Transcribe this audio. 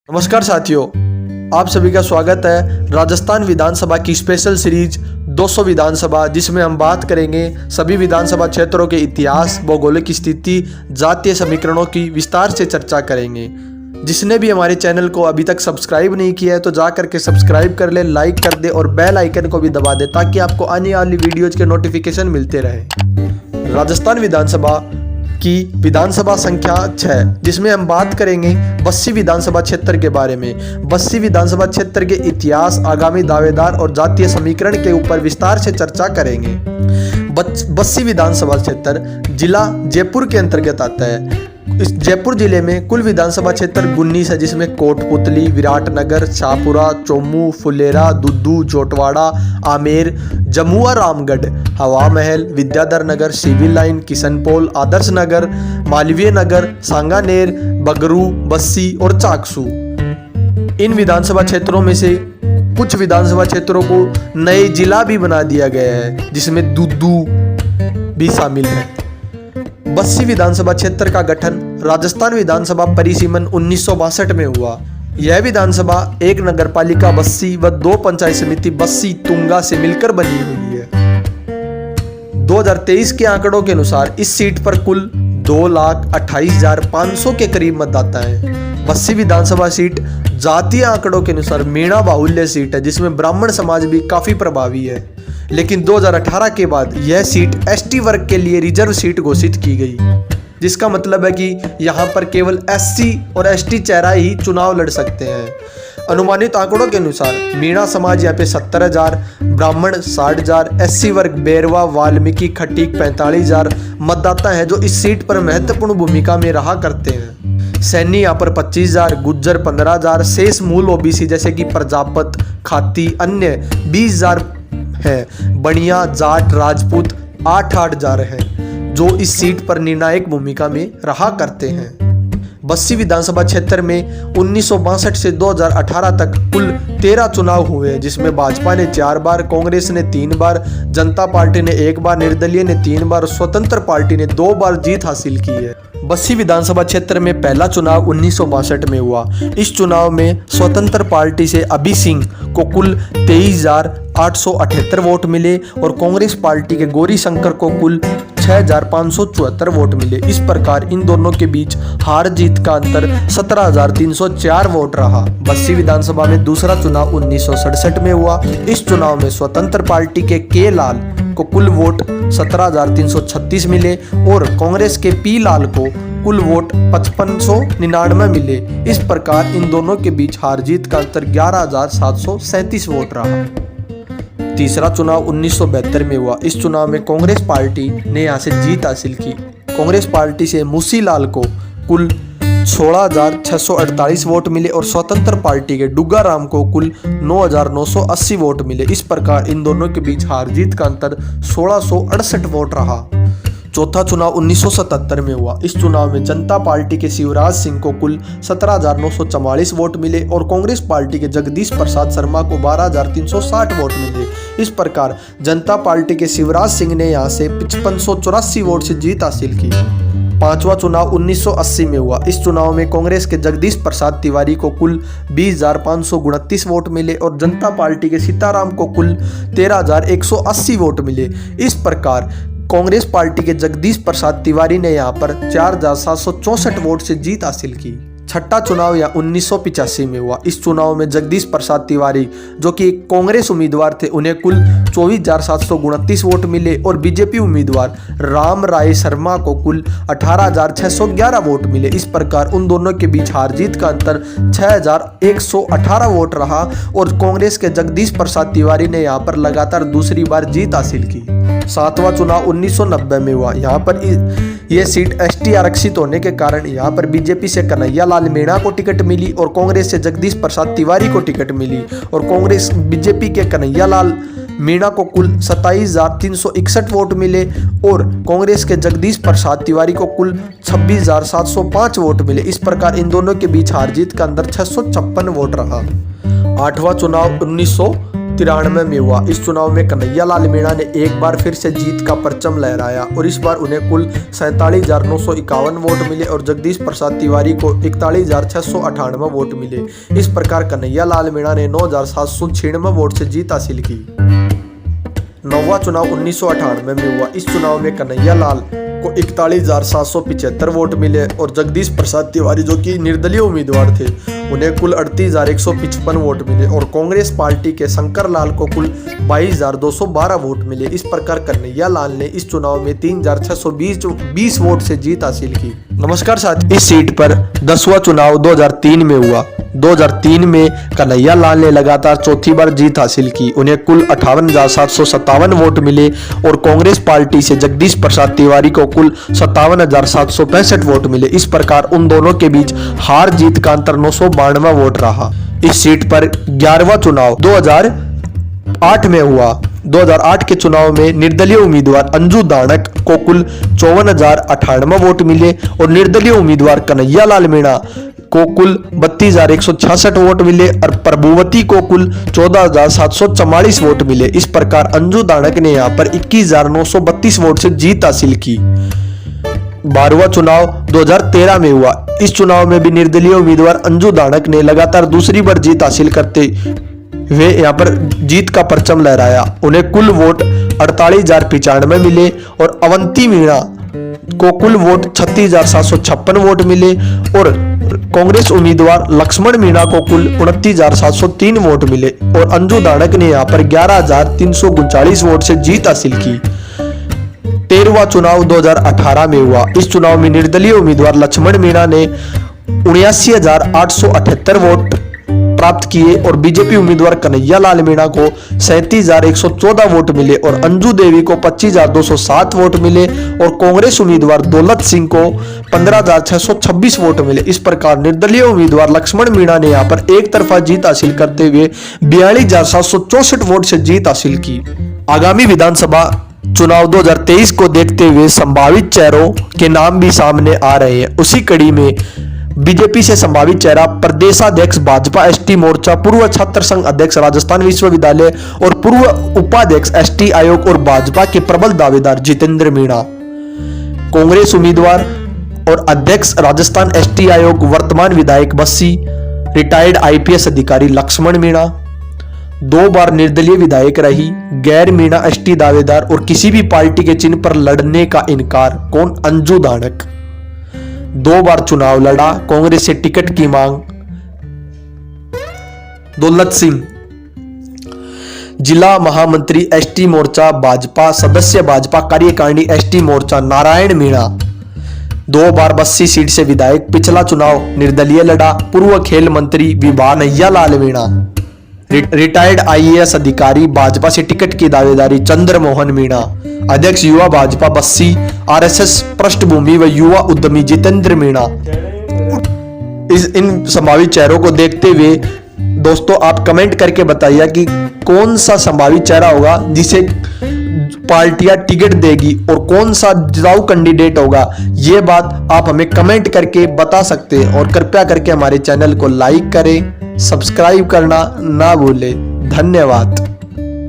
नमस्कार साथियों, आप सभी का स्वागत है राजस्थान विधानसभा की स्पेशल सीरीज 200 विधानसभा, जिसमें हम बात करेंगे सभी विधानसभा क्षेत्रों के इतिहास, भौगोलिक स्थिति, जातीय समीकरणों की विस्तार से चर्चा करेंगे। जिसने भी हमारे चैनल को अभी तक सब्सक्राइब नहीं किया है तो जा करके सब्सक्राइब कर ले, लाइक कर दे और बेल आइकन को भी दबा दे ताकि आपको आने वाली वीडियोज के नोटिफिकेशन मिलते रहे। राजस्थान विधानसभा की विधानसभा संख्या 6, जिसमें हम बात करेंगे बस्सी विधानसभा क्षेत्र के बारे में। बस्सी विधानसभा क्षेत्र के इतिहास, आगामी दावेदार और जातीय समीकरण के ऊपर विस्तार से चर्चा करेंगे। बस्सी विधानसभा क्षेत्र जिला जयपुर के अंतर्गत आता है। इस जयपुर जिले में कुल विधानसभा क्षेत्र 19 है, जिसमें कोटपुतली, विराटनगर, शाहपुरा, चोमू, फुलेरा, दुद्दू, जोटवाड़ा, आमेर, जमुआ, रामगढ़, हवा महल, विद्याधर नगर, सिविल लाइन, किशनपोल, आदर्श नगर, मालवीय नगर, सांगानेर, बगरू, बस्सी और चाकसू। इन विधानसभा क्षेत्रों में से कुछ विधानसभा क्षेत्रों को नए जिला भी बना दिया गया है, जिसमें दुद्दू भी शामिल है। बस्सी विधानसभा क्षेत्र का गठन राजस्थान विधानसभा परिसीमन 1962 में हुआ। यह विधानसभा एक नगरपालिका बस्सी व 2 पंचायत समिति बस्सी तुंगा से मिलकर बनी हुई है। 2023 के आंकड़ों के अनुसार इस सीट पर कुल 2,28,500 के करीब मतदाता है। बस्सी विधानसभा सीट जातीय आंकड़ों के अनुसार मीणा बाहुल्य सीट है, जिसमें ब्राह्मण समाज भी काफी प्रभावी है। लेकिन 2018 के बाद यह सीट एसटी वर्ग के लिए रिजर्व सीट घोषित की गई, जिसका मतलब है कि यहाँ पर केवल एससी और एसटी चेहरा ही चुनाव लड़ सकते हैं। अनुमानित आंकड़ों के अनुसार मीणा समाज यहाँ पे 70,000, ब्राह्मण 60,000, एससी वर्ग बेरवा, वाल्मीकि, खटीक 45,000 मतदाता हैं जो इस सीट पर महत्वपूर्ण भूमिका में रहा करते हैं। सैनी यहाँ पर 25,000, गुज्जर 15,000, शेष मूल ओबीसी जैसे कि प्रजापत, खाती, अन्य 20,000 है। बनिया, जाट, राजपूत 8,000 है जो इस सीट पर निर्णायक भूमिका में रहा करते हैं। बस्सी विधानसभा क्षेत्र में 1962 से 2018 तक कुल 13 चुनाव हुए हैं, जिसमें भाजपा ने 4 बार, कांग्रेस ने 3 बार, जनता पार्टी ने 1 बार, निर्दलीय ने 3 बार, स्वतंत्र पार्टी ने 2 बार जीत हासिल की है। बस्सी विधानसभा क्षेत्र में पहला चुनाव 1962 में हुआ। इस चुनाव में स्वतंत्र पार्टी से अभी सिंह को कुल 23,878 वोट मिले और कांग्रेस पार्टी के गौरी शंकर को कुल 6,574 वोट मिले। इस प्रकार इन दोनों के बीच हार जीत का अंतर 17,304 वोट रहा। बस्सी विधानसभा में दूसरा चुनाव 1967 में हुआ। इस चुनाव में स्वतंत्र पार्टी के लाल को कुल वोट 17,336 मिले और कांग्रेस के पी लाल को कुल वोट 5599 मिले। इस प्रकार इन दोनों के बीच हार जीत का अंतर 11,737 वोट रहा। तीसरा चुनाव 1972 में हुआ। इस चुनाव में कांग्रेस पार्टी ने यहां से जीत हासिल की। कांग्रेस पार्टी से मूसी लाल को कुल 16,648 वोट मिले और स्वतंत्र पार्टी के डुग्गा राम को कुल 9,980 वोट मिले। इस प्रकार इन दोनों के बीच हार जीत का अंतर 1,668 वोट रहा। चौथा चुनाव 1977 में हुआ। इस चुनाव में जनता पार्टी के शिवराज सिंह को कुल 17,944 वोट मिले और कांग्रेस पार्टी के जगदीश प्रसाद शर्मा को 12,360 वोट मिले। इस प्रकार जनता पार्टी के शिवराज सिंह ने यहां से 5584 वोट से जीत हासिल की। पांचवा चुनाव 1980 में हुआ। इस चुनाव में कांग्रेस के जगदीश प्रसाद तिवारी को कुल 20,529 वोट मिले और जनता पार्टी के सीताराम को कुल 13,180 वोट मिले। इस प्रकार कांग्रेस पार्टी के जगदीश प्रसाद तिवारी ने यहां पर 4,764 वोट से जीत हासिल की। छठा चुनाव या 1985 में हुआ। इस चुनाव में जगदीश प्रसाद तिवारी, जो कि एक कांग्रेस उम्मीदवार थे, उन्हें कुल 24,729 वोट मिले और बीजेपी उम्मीदवार राम राय शर्मा को कुल 18,611 वोट मिले। इस प्रकार उन दोनों के बीच हार जीत का अंतर 6,118 वोट रहा और कांग्रेस के जगदीश प्रसाद तिवारी ने यहाँ पर लगातार दूसरी बार जीत हासिल की। सातवां चुनाव 1990 में हुआ। यहाँ पर यह सीट एसटी आरक्षित होने के कारण यहाँ पर बीजेपी से कन्हैया लाल मीणा को टिकट मिली और कांग्रेस से जगदीश प्रसाद तिवारी को टिकट मिली और कांग्रेस बीजेपी के कन्हैया लाल मीणा को कुल 27,361 वोट मिले और कांग्रेस के जगदीश प्रसाद तिवारी को कुल 26,705 वोट मिले। इस प्रकार इन दोनों के बीच हार जीत का अंतर 656 वोट रहा। आठवां चुनाव 1993 में हुआ। इस चुनाव में कन्हैया लाल मीणा ने एक बार फिर से जीत का परचम लहराया और इस बार उन्हें कुल 47,951 वोट मिले और जगदीश प्रसाद तिवारी को 41,698 वोट मिले। इस प्रकार कन्हैया लाल मीणा ने 9,796 वोट से जीत हासिल की। नौवां चुनाव 1998 में हुआ। इस चुनाव में कन्हैया लाल को 41,775 वोट मिले और जगदीश प्रसाद तिवारी जो कि निर्दलीय उम्मीदवार थे उन्हें कुल 38,155 वोट मिले और कांग्रेस पार्टी के शंकर लाल को कुल 22,212 वोट मिले। इस प्रकार कन्हैया लाल ने इस चुनाव में 3,620 वोट से जीत हासिल की। नमस्कार साथियों, इस सीट पर 10वां चुनाव 2003 में हुआ। 2003 में कन्हैया लाल ने लगातार चौथी बार जीत हासिल की। उन्हें कुल 58,757 वोट मिले और कांग्रेस पार्टी से जगदीश प्रसाद तिवारी को कुल 57,765 वोट मिले। इस प्रकार उन दोनों के बीच हार जीत का अंतर 992 वोट रहा। इस सीट पर 11वां चुनाव 2008 में हुआ। 2008 के चुनाव में निर्दलीय उम्मीदवार अंजू दानक को कुल 54,098 वोट मिले और निर्दलीय उम्मीदवार कन्हैया लाल मीणा को कुल 32,166 वोट मिले और प्रभुवती को कुल 14,744 वोट मिले। इस प्रकार अंजू दानक ने यहां पर 21,932 वोट से जीत हासिल की। 12वां चुनाव 2013 में हुआ। इस चुनाव में भी निर्दलीय उम्मीदवार अंजू दानक ने लगातार दूसरी बार जीत हासिल करते हुए यहां पर जीत का परचम लहराया। उन्हें कुल वोट 48,095 मिले और अवंती मीणा को कुल वोट 36,756 वोट मिले और कांग्रेस उम्मीदवार लक्ष्मण मीणा को कुल 29,703 वोट मिले और अंजू दानक ने यहां पर 11,339 वोट से जीत हासिल की। 13वां चुनाव 2018 में हुआ। इस चुनाव में निर्दलीय उम्मीदवार लक्ष्मण मीणा ने 79,878 वोट प्राप्त किए और बीजेपी उम्मीदवार कन्हैया लाल मीणा को 37,114 वोट मिले और अंजू देवी को 25,207 वोट मिले और कांग्रेस उम्मीदवार दौलत सिंह को 15,626 वोट मिले। इस प्रकार निर्दलीय उम्मीदवार लक्ष्मण मीणा ने यहां पर एक तरफा जीत हासिल करते हुए 42,764 वोट से जीत हासिल की। आगामी विधानसभा चुनाव 2023 को देखते हुए संभावित चेहरों के नाम भी सामने आ रहे हैं। उसी कड़ी में बीजेपी से संभावित चेहरा प्रदेशाध्यक्ष भाजपा एसटी मोर्चा, पूर्व छात्र संघ अध्यक्ष राजस्थान विश्वविद्यालय और पूर्व उपाध्यक्ष एसटी आयोग और भाजपा के प्रबल दावेदार जितेंद्र मीणा। कांग्रेस उम्मीदवार और अध्यक्ष राजस्थान एसटी आयोग वर्तमान विधायक बस्सी, रिटायर्ड आईपीएस अधिकारी लक्ष्मण मीणा। 2 बार निर्दलीय विधायक रही, गैर मीणा एसटी दावेदार और किसी भी पार्टी के चिन्ह पर लड़ने का इनकार, कौन? अंजू दानक। 2 बार चुनाव लड़ा, कांग्रेस से टिकट की मांग, दौलत सिंह। जिला महामंत्री एसटी मोर्चा भाजपा, सदस्य भाजपा कार्यकारिणी एसटी मोर्चा नारायण मीणा। 2 बार बस्सी सीट से विधायक, पिछला चुनाव निर्दलीय लड़ा, पूर्व खेल मंत्री कन्हैया लाल मीणा। रिटायर्ड आईएएस अधिकारी, भाजपा से टिकट की दावेदारी चंद्र मोहन मीणा। अध्यक्ष युवा भाजपा बस्सी, आरएसएस पृष्ठभूमि व युवा उद्यमी जितेंद्र मीणा। इन संभावित चेहरों को देखते हुए दोस्तों आप कमेंट करके बताइए कि कौन सा संभावित चेहरा होगा जिसे पार्टियां टिकट देगी और कौन सा जिताऊ कैंडिडेट होगा। ये बात आप हमें कमेंट करके बता सकते हैं और कृपया करके हमारे चैनल को लाइक करें, सब्सक्राइब करना ना भूलें। धन्यवाद।